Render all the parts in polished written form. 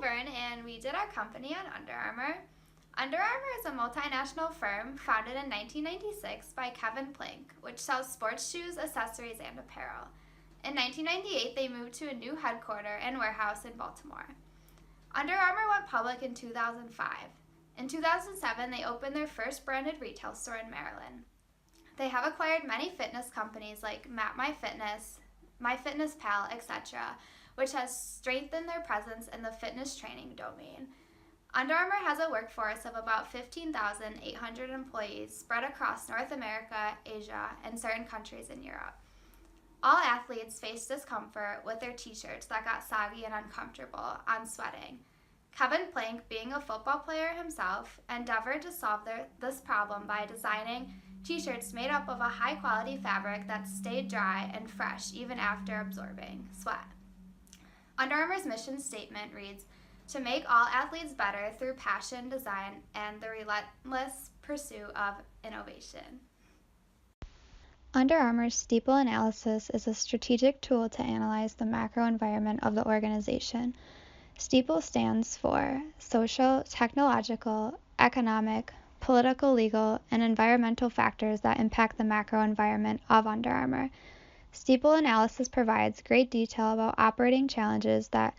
Laverne, and we did our company on Under Armour. Under Armour is a multinational firm founded in 1996 by Kevin Plank, which sells sports shoes, accessories, and apparel. In 1998, they moved to a new headquarters and warehouse in Baltimore. Under Armour went public in 2005. In 2007, they opened their first branded retail store in Maryland. They have acquired many fitness companies like MapMyFitness, MyFitnessPal, etc., which has strengthened their presence in the fitness training domain. Under Armour has a workforce of about 15,800 employees spread across North America, Asia, and certain countries in Europe. All athletes face discomfort with their t-shirts that got soggy and uncomfortable on sweating. Kevin Plank, being a football player himself, endeavored to solve this problem by designing t-shirts made up of a high-quality fabric that stayed dry and fresh even after absorbing sweat. Under Armour's mission statement reads, "To make all athletes better through passion, design, and the relentless pursuit of innovation." Under Armour's steeple analysis is a strategic tool to analyze the macro environment of the organization. Steeple stands for social, technological, economic, political, legal, and environmental factors that impact the macro environment of Under Armour. Steeple analysis provides great detail about operating challenges that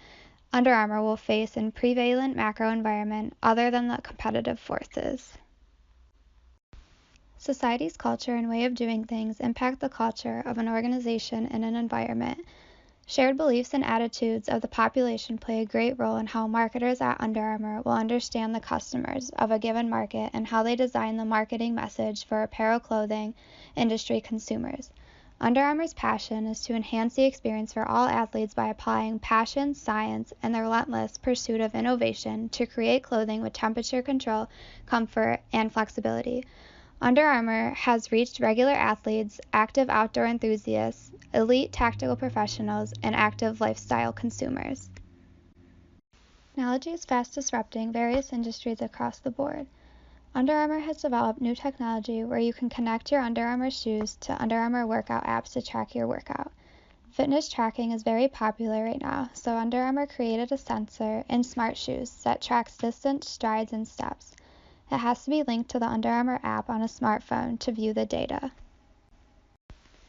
Under Armour will face in prevalent macro environment other than the competitive forces. Society's culture and way of doing things impact the culture of an organization and an environment. Shared beliefs and attitudes of the population play a great role in how marketers at Under Armour will understand the customers of a given market and how they design the marketing message for apparel clothing industry consumers. Under Armour's passion is to enhance the experience for all athletes by applying passion, science, and the relentless pursuit of innovation to create clothing with temperature control, comfort, and flexibility. Under Armour has reached regular athletes, active outdoor enthusiasts, elite tactical professionals, and active lifestyle consumers. Technology is fast disrupting various industries across the board. Under Armour has developed new technology where you can connect your Under Armour shoes to Under Armour workout apps to track your workout. Fitness tracking is very popular right now, so Under Armour created a sensor in smart shoes that tracks distance, strides, and steps. It has to be linked to the Under Armour app on a smartphone to view the data.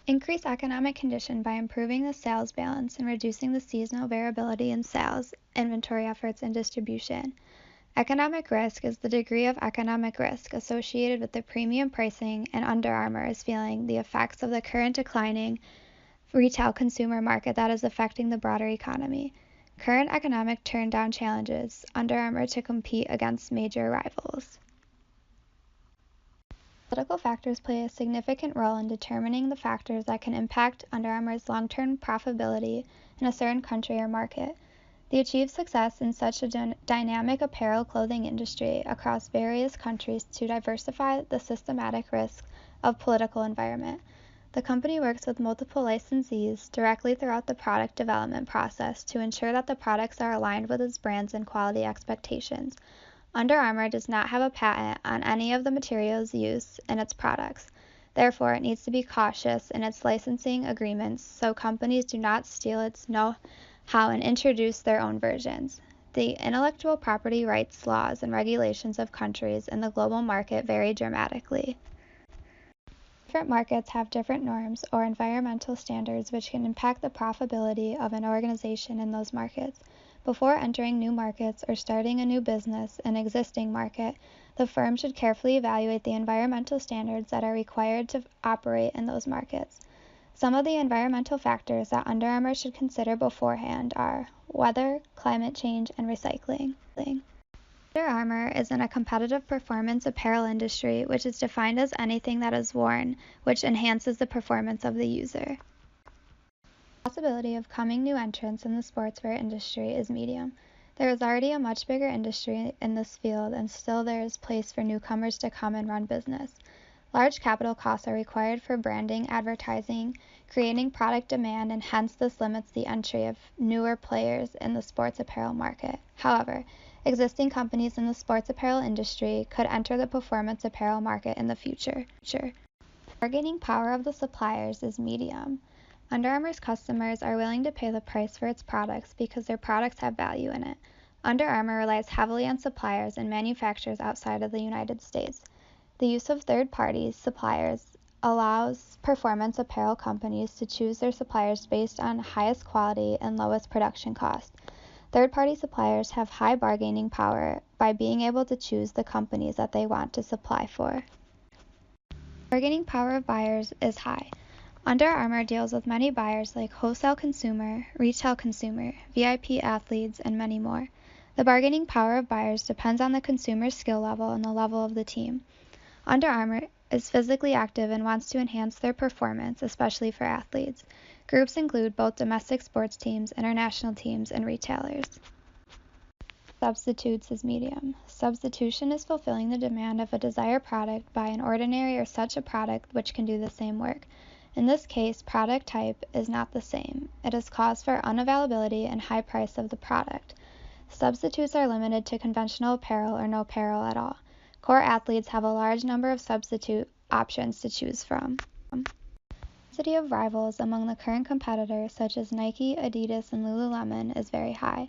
Increase economic condition by improving the sales balance and reducing the seasonal variability in sales, inventory efforts, and distribution. Economic risk is the degree of economic risk associated with the premium pricing, and Under Armour is feeling the effects of the current declining retail consumer market that is affecting the broader economy. Current economic turn-down challenges Under Armour to compete against major rivals. Political factors play a significant role in determining the factors that can impact Under Armour's long-term profitability in a certain country or market. The achieved success in such a dynamic apparel clothing industry across various countries to diversify the systematic risk of political environment. The company works with multiple licensees directly throughout the product development process to ensure that the products are aligned with its brand's and quality expectations. Under Armour does not have a patent on any of the materials used in its products. Therefore, it needs to be cautious in its licensing agreements so companies do not steal its know-how and introduce their own versions. The intellectual property rights laws and regulations of countries in the global market vary dramatically. Different markets have different norms or environmental standards which can impact the profitability of an organization in those markets. Before entering new markets or starting a new business in an existing market, the firm should carefully evaluate the environmental standards that are required to operate in those markets. Some of the environmental factors that Under Armour should consider beforehand are weather, climate change, and recycling. Under Armour is in a competitive performance apparel industry, which is defined as anything that is worn, which enhances the performance of the user. The possibility of coming new entrants in the sportswear industry is medium. There is already a much bigger industry in this field, and still there is place for newcomers to come and run business. Large capital costs are required for branding, advertising, creating product demand, and hence this limits the entry of newer players in the sports apparel market. However, existing companies in the sports apparel industry could enter the performance apparel market in the future. The bargaining power of the suppliers is medium. Under Armour's customers are willing to pay the price for its products because their products have value in it. Under Armour relies heavily on suppliers and manufacturers outside of the United States. The use of third-party suppliers allows performance apparel companies to choose their suppliers based on highest quality and lowest production cost. Third-party suppliers have high bargaining power by being able to choose the companies that they want to supply for. Bargaining power of buyers is high. Under Armour deals with many buyers like wholesale consumer, retail consumer, VIP athletes, and many more. The bargaining power of buyers depends on the consumer's skill level and the level of the team. Under Armour is physically active and wants to enhance their performance, especially for athletes. Groups include both domestic sports teams, international teams, and retailers. Substitutes is medium. Substitution is fulfilling the demand of a desired product by an ordinary or such a product which can do the same work. In this case, product type is not the same. It is cause for unavailability and high price of the product. Substitutes are limited to conventional apparel or no apparel at all. Core athletes have a large number of substitute options to choose from. The density of rivals among the current competitors such as Nike, Adidas, and Lululemon is very high.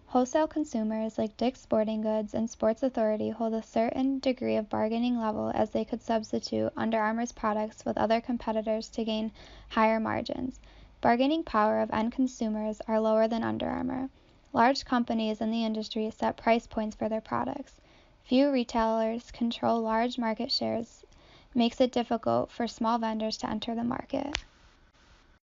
Wholesale consumers like Dick's Sporting Goods and Sports Authority hold a certain degree of bargaining level as they could substitute Under Armour's products with other competitors to gain higher margins. Bargaining power of end consumers are lower than Under Armour. Large companies in the industry set price points for their products. Few retailers control large market shares, makes it difficult for small vendors to enter the market.